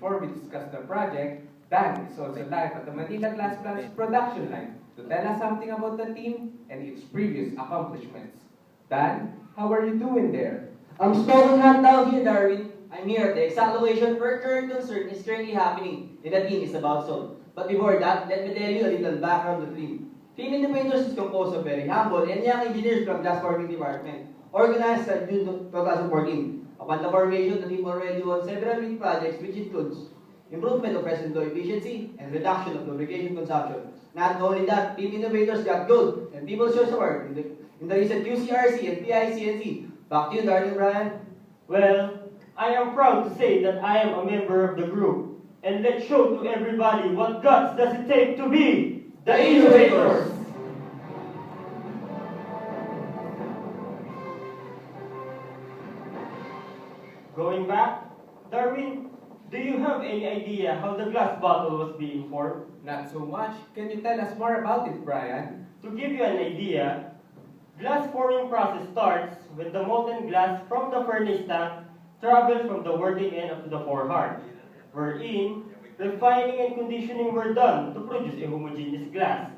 before we discuss the project, Dan is also live at the Manila Glass Plant's production line to tell us something about the team and its previous accomplishments. Dan, how are you doing there? I'm smoking hot down here, Darwin. I'm here at the exact location where current concern is currently happening and the team is about solved. But before that, let me tell you a little background of the team. Team Innovators is composed of very humble and young engineers from Glass Forming Department, organized in June 2014. Upon the formation, the team already won several big projects which includes improvement of resin flow efficiency and reduction of lubrication consumption. Not only that, Team Innovators got gold and People's Choice Award in the recent QCRC and PICNC. Back to you, darling Brian. Well, I am proud to say that I am a member of the group. And let's show to everybody what guts does it take to be The Innovators! Going back, Darwin, do you have any idea how the glass bottle was being formed? Not so much. Can you tell us more about it, Brian? To give you an idea, glass forming process starts when the molten glass from the furnace tank travels from the working end up to the foreheart, wherein refining and conditioning were done to produce a homogeneous glass.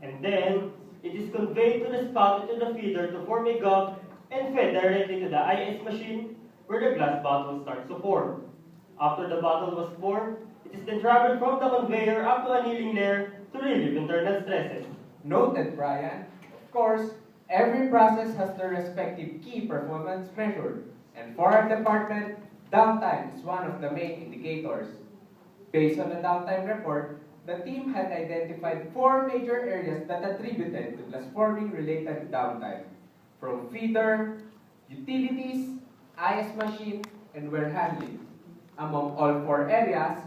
And then, it is conveyed to the spout and to the feeder to form a gum and fed directly to the IS machine where the glass bottle starts to form. After the bottle was formed, it is then traveled from the conveyor up to annealing layer to relieve internal stresses. Noted, Brian. Of course, every process has their respective key performance measure, and for our department, downtime is one of the main indicators. Based on the downtime report, the team had identified 4 major areas that attributed to glass forming related downtime, from feeder, utilities, IS machine, and wear handling. Among all 4 areas,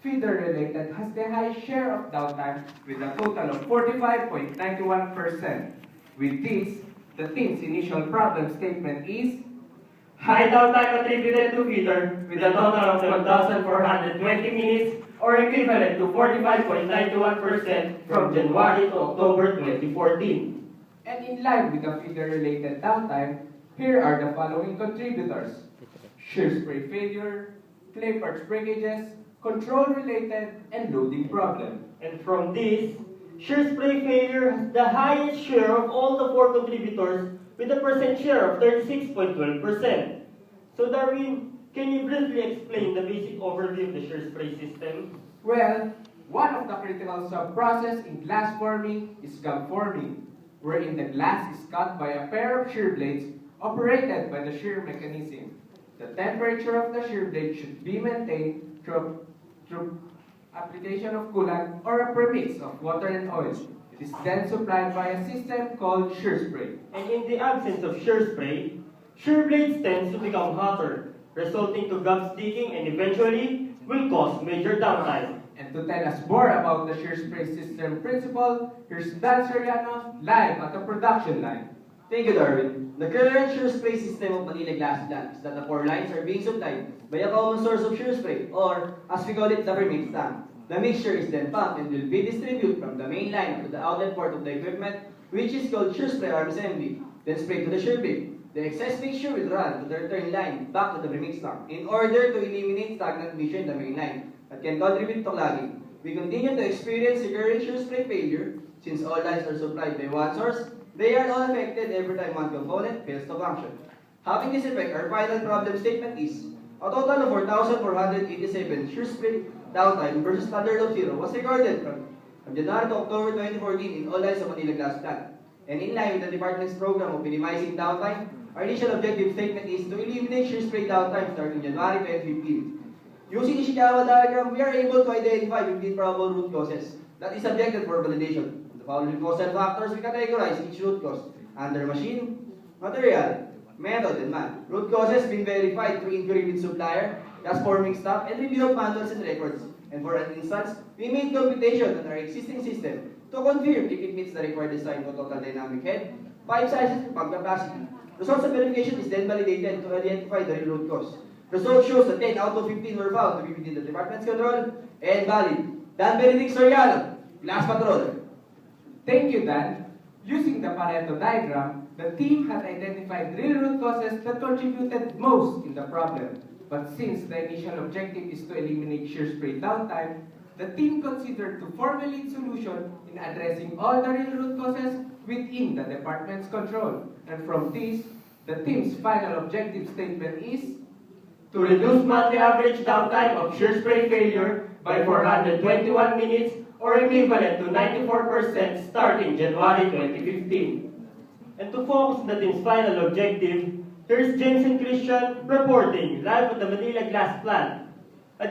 feeder-related has the highest share of downtime with a total of 45.91%. With this, the team's initial problem statement is High downtime attributed to feeder with a total of 1,420 minutes or equivalent to 45.91% from January to October 2014. And in line with the feeder-related downtime, here are the following contributors: shear spray failure, clay parts breakages, control-related, and loading problem. And from this, shear spray failure has the highest share of all the 4 contributors with a percent share of 36.12%. So Darwin, can you briefly explain the basic overview of the shear spray system? Well, one of the critical sub-process in glass forming is gum forming, wherein the glass is cut by a pair of shear blades operated by the shear mechanism. The temperature of the shear blade should be maintained through application of coolant or a premix of water and oil. It is then supplied by a system called shear spray. And in the absence of shear spray, shear blades tend to become hotter, resulting to gum sticking and eventually will cause major downtime. And to tell us more about the shear spray system principle, here's Dan Soriano live at the production line. Thank you, Darwin. The current shear spray system of Manila Glass Plant is that the 4 lines are being supplied by a common source of shear spray, or as we call it, the premix tank. The mixture is then pumped and will be distributed from the main line to the outlet port of the equipment, which is called shear spray arm assembly, then sprayed to the shear blade. The excess mixture will run to the return line back to the premix tank in order to eliminate stagnant emission in the main line that can contribute to clogging. We continue to experience recurrent shear spray failure since all lines are supplied by one source. They are all affected every time one component fails to function. Having this effect, our final problem statement is a total of 4,487 shear spray downtime versus standard of 0 was recorded from January to October 2014 in all lines of Manila Glass Plant. And in line with the department's program of minimizing downtime, our initial objective statement is to eliminate shear spray downtime starting January 2015. Using Ishikawa diagram, we are able to identify 15 probable root causes that is subjected for validation. The following causal factors we categorize each root cause under machine, material, method, and man. Root causes been verified through inquiry with supplier, gas forming staff, and review of manuals and records. And for an instance, we made computation on our existing system to confirm if it meets the required design for total dynamic head, pipe sizes, and pump capacity. Results of verification is then validated to identify the real root cause. Result shows that 10 out of 15 were found to be within the department's control and valid. Dan Benedict Soriano, Glass Patroller. Thank you, Dan. Using the Pareto diagram, the team had identified real root causes that contributed most in the problem. But since the initial objective is to eliminate shear spray downtime, the team considered to formulate solution in addressing all the real root causes within the department's control. And from this, the team's final objective statement is To reduce monthly average downtime of shear spray failure by 421 minutes or equivalent to 94% starting January 2015. And to focus on the team's final objective, here's James and Christian reporting live at the Manila Glass plant.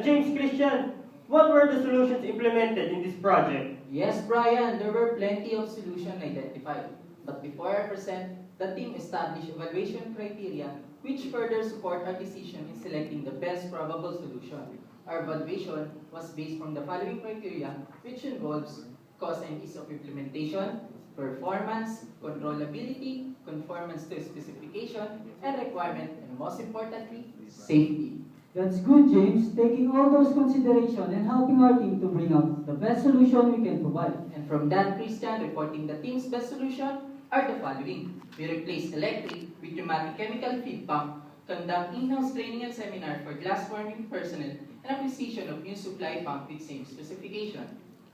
James, Christian, what were the solutions implemented in this project? Yes, Brian, there were plenty of solutions identified. But before I present, the team established evaluation criteria which further support our decision in selecting the best probable solution. Our evaluation was based from the following criteria, which involves cost and ease of implementation, performance, controllability, conformance to specification and requirement, and most importantly, safety. That's good, James. Taking all those considerations and helping our team to bring out the best solution we can provide. And from that, Christian, reporting the team's best solution are the following. We replace electric with pneumatic chemical feed pump, conduct in-house training and seminar for glass forming personnel, and acquisition of new supply pump with same specification.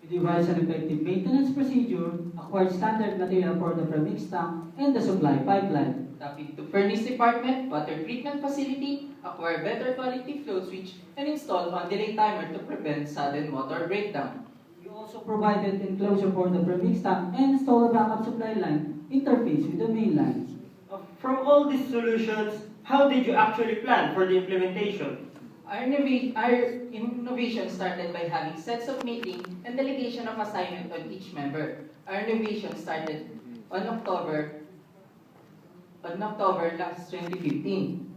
We devised an effective maintenance procedure, acquired standard material for the premix tank, and the supply pipeline. Tap into furnace department, water treatment facility, acquire better quality flow switch, and install on-delay timer to prevent sudden motor breakdown. We also provided enclosure for the premix tank and installed a backup supply line interface with the main lines. From all these solutions, how did you actually plan for the implementation? Our innovation started by having sets of meeting and delegation of assignment on each member. Our innovation started on October last 2015.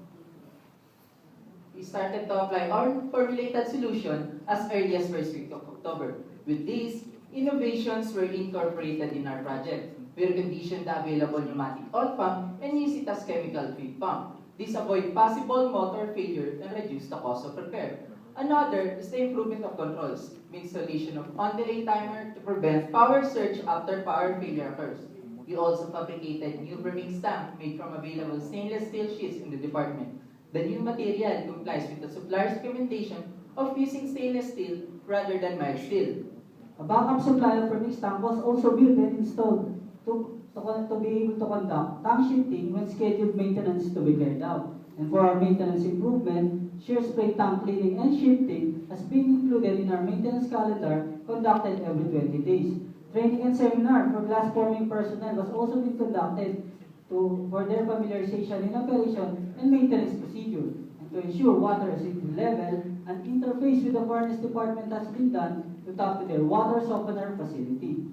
We started to apply our formulated solution as early as first week of October. With these, innovations were incorporated in our project. We reconditioned the available pneumatic oil pump and use it as chemical feed pump. This avoids possible motor failure and reduce the cost of repair. Another is the improvement of controls, the installation of on-delay timer to prevent power surge after power failure occurs. We also fabricated new premix tank made from available stainless steel sheets in the department. The new material complies with the supplier's recommendation of using stainless steel rather than mild steel. A backup supply of premix tank was also built and installed to be able to conduct tank shifting when scheduled maintenance to be carried out. And for our maintenance improvement, shear spray tank cleaning and shifting has been included in our maintenance calendar conducted every 20 days. Training and seminar for glass forming personnel was also been conducted for their familiarization in operation and maintenance procedure. And to ensure water safety level, an interface with the furnace department has been done to tap to their water softener facility.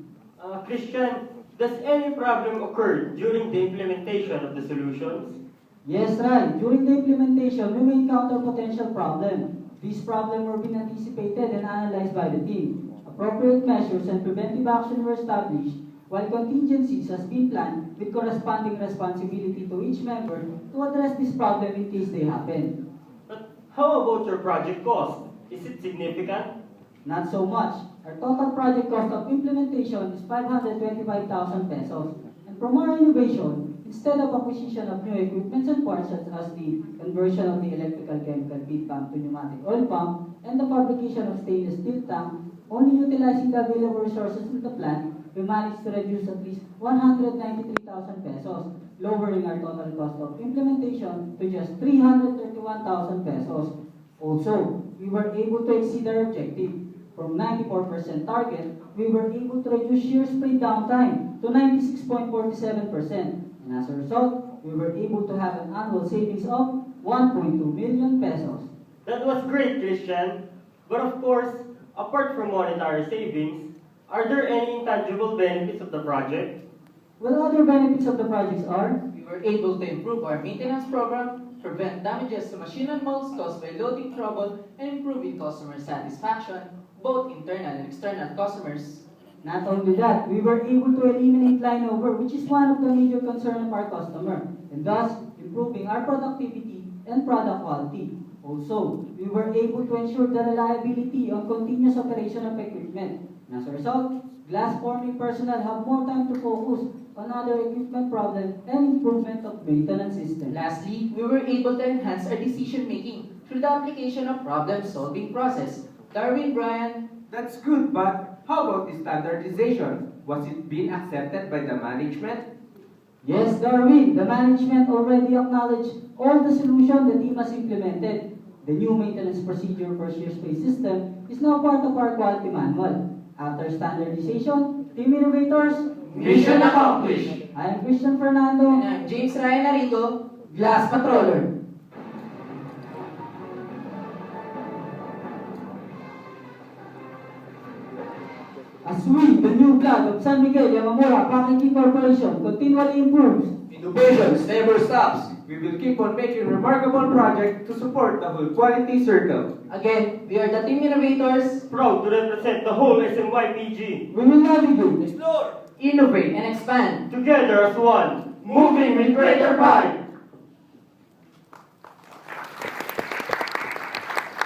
Christian, does any problem occur during the implementation of the solutions? Yes, right. During the implementation, we may encounter potential problems. These problems were being anticipated and analyzed by the team. Appropriate measures and preventive action were established, while contingencies has been planned with corresponding responsibility to each member to address this problem in case they happen. But how about your project cost? Is it significant? Not so much. Our total project cost of implementation is 525,000 pesos. And from our innovation, instead of acquisition of new equipment and parts such as the conversion of the electrical chemical feed pump to pneumatic oil pump and the fabrication of stainless steel tank, only utilizing the available resources in the plant, we managed to reduce at least 193,000 pesos, lowering our total cost of implementation to just 331,000 pesos. Also, we were able to exceed our objective. From 94% target, we were able to reduce shear spray downtime to 96.47%. And as a result, we were able to have an annual savings of 1.2 million pesos. That was great, Christian. But of course, apart from monetary savings, are there any intangible benefits of the project? Well, other benefits of the projects are We were able to improve our maintenance program, prevent damages to machine and molds caused by loading trouble, and improving customer satisfaction, both internal and external customers. Not only that, we were able to eliminate line over, which is one of the major concerns of our customer, and thus improving our productivity and product quality. Also, we were able to ensure the reliability on continuous operation of equipment. And as a result, glass forming personnel have more time to focus on other equipment problems and improvement of maintenance system. Lastly, we were able to enhance our decision-making through the application of problem-solving process. Darwin, Brian. That's good, but how about the standardization? Was it being accepted by the management? Yes, Darwin, the management already acknowledged all the solutions the team has implemented. The new maintenance procedure for shear space system is now part of our quality manual. After standardization, team innovators, Mission accomplished. I am Christian Fernando. And I'm James Ryan Arigo, Glass Patroller. As we, the new blood of San Miguel Yamamura Packaging Corporation, continually improves, Innovations never stops. We will keep on making remarkable projects to support the whole quality circle. Again, we are the team innovators, Proud to represent the whole SMYPG. we will navigate, Explore. innovate, and expand. Together as one, moving with greater pride.